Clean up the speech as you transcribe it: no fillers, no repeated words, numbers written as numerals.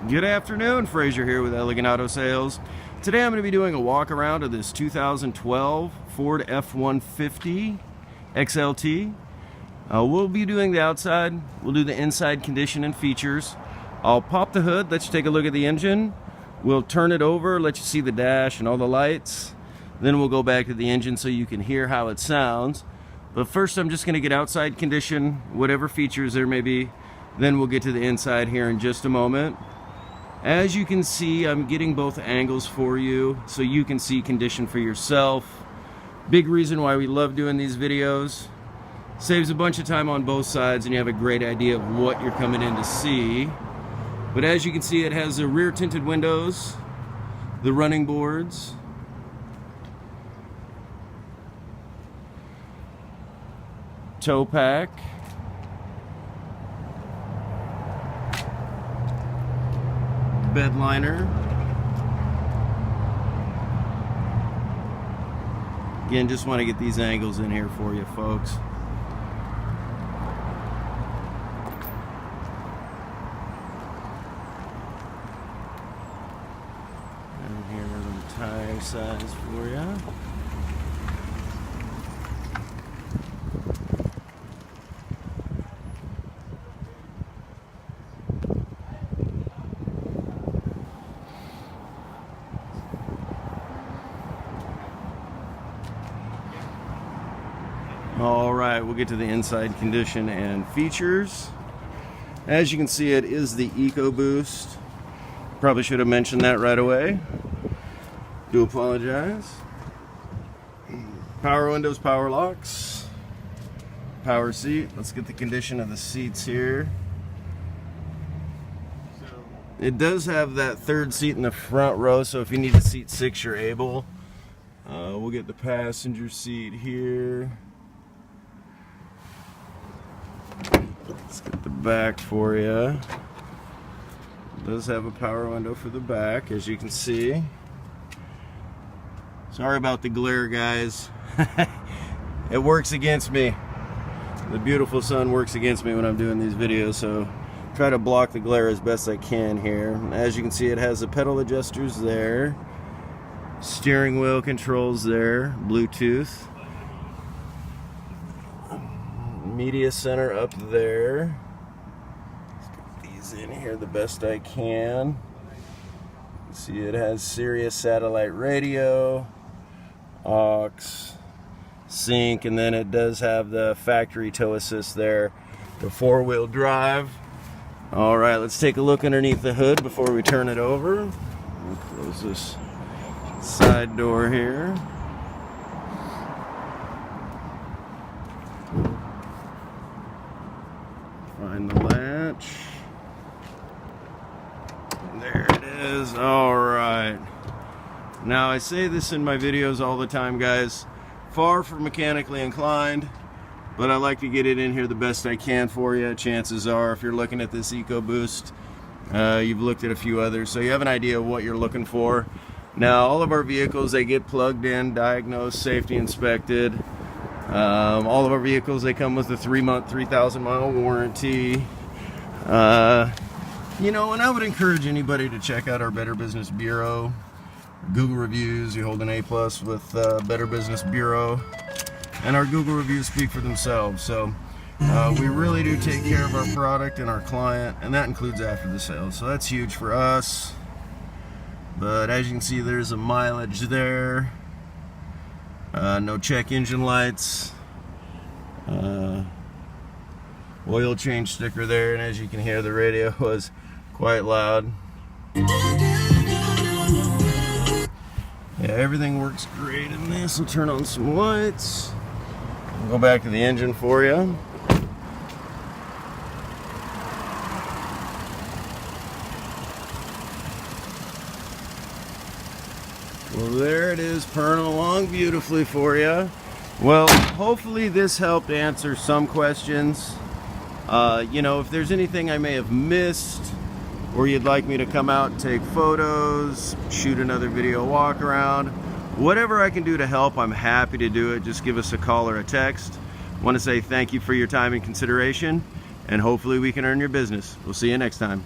Good afternoon, Fraser here with Elegant Auto Sales. Today I'm going to be doing a walk around of this 2012 Ford F-150 XLT. We'll be doing the outside, we'll do the inside condition and features. I'll pop the hood, let you take a look at the engine. We'll turn it over, let you see the dash and all the lights. Then we'll go back to the engine so you can hear how it sounds. But first I'm just going to get outside condition, whatever features there may be. Then we'll get to the inside here in just a moment. As you can see, I'm getting both angles for you so you can see condition for yourself. Big reason why we love doing these videos. Saves a bunch of time on both sides and you have a great idea of what you're coming in to see. But as you can see, it has the rear tinted windows, the running boards, tow pack, Bedliner. Again, just want to get these angles in here for you folks. And here are the tire size for you. Alright, we'll get to the inside condition and features. As you can see, it is the EcoBoost. Probably should have mentioned that right away. Do apologize. Power windows, power locks, power seat. Let's get the condition of the seats here. It does have that third seat in the front row, so if you need a seat 6, you're able. We'll get the passenger seat here. Let's get the back for you. It does have a power window for the back, as you can see. Sorry about the glare, guys. It works against me. The beautiful sun works against me when I'm doing these videos, so try to block the glare as best I can here. As you can see, it has the pedal adjusters there, steering wheel controls there, Bluetooth, media center up there. Let's get these in here the best I can. See, it has Sirius satellite radio, aux, sync, and then it does have the factory tow assist there, the 4-wheel drive. Alright, let's take a look underneath the hood before we turn it over. We'll close this side door here. Find the latch. There it is. Alright. Now I say this in my videos all the time, guys. Far from mechanically inclined, but I like to get it in here the best I can for you. Chances are, if you're looking at this EcoBoost, you've looked at a few others, so you have an idea of what you're looking for. Now, all of our vehicles, they get plugged in, diagnosed, safety inspected. All of our vehicles, they come with a 3-month, 3,000-mile warranty. You know, and I would encourage anybody to check out our Better Business Bureau. Google reviews, you hold an A+ with Better Business Bureau. And our Google reviews speak for themselves. So we really do take care of our product and our client, and that includes after the sale. So that's huge for us. But as you can see, there's a mileage there. No check engine lights. Oil change sticker there, and as you can hear, the radio was quite loud. Yeah, everything works great in this. We'll turn on some lights. Go back to the engine for you. Well, there it is, purring along beautifully for you. Well, hopefully this helped answer some questions. You know, if there's anything I may have missed, or you'd like me to come out and take photos, shoot another video walk around, whatever I can do to help, I'm happy to do it. Just give us a call or a text. I want to say thank you for your time and consideration, and hopefully we can earn your business. We'll see you next time.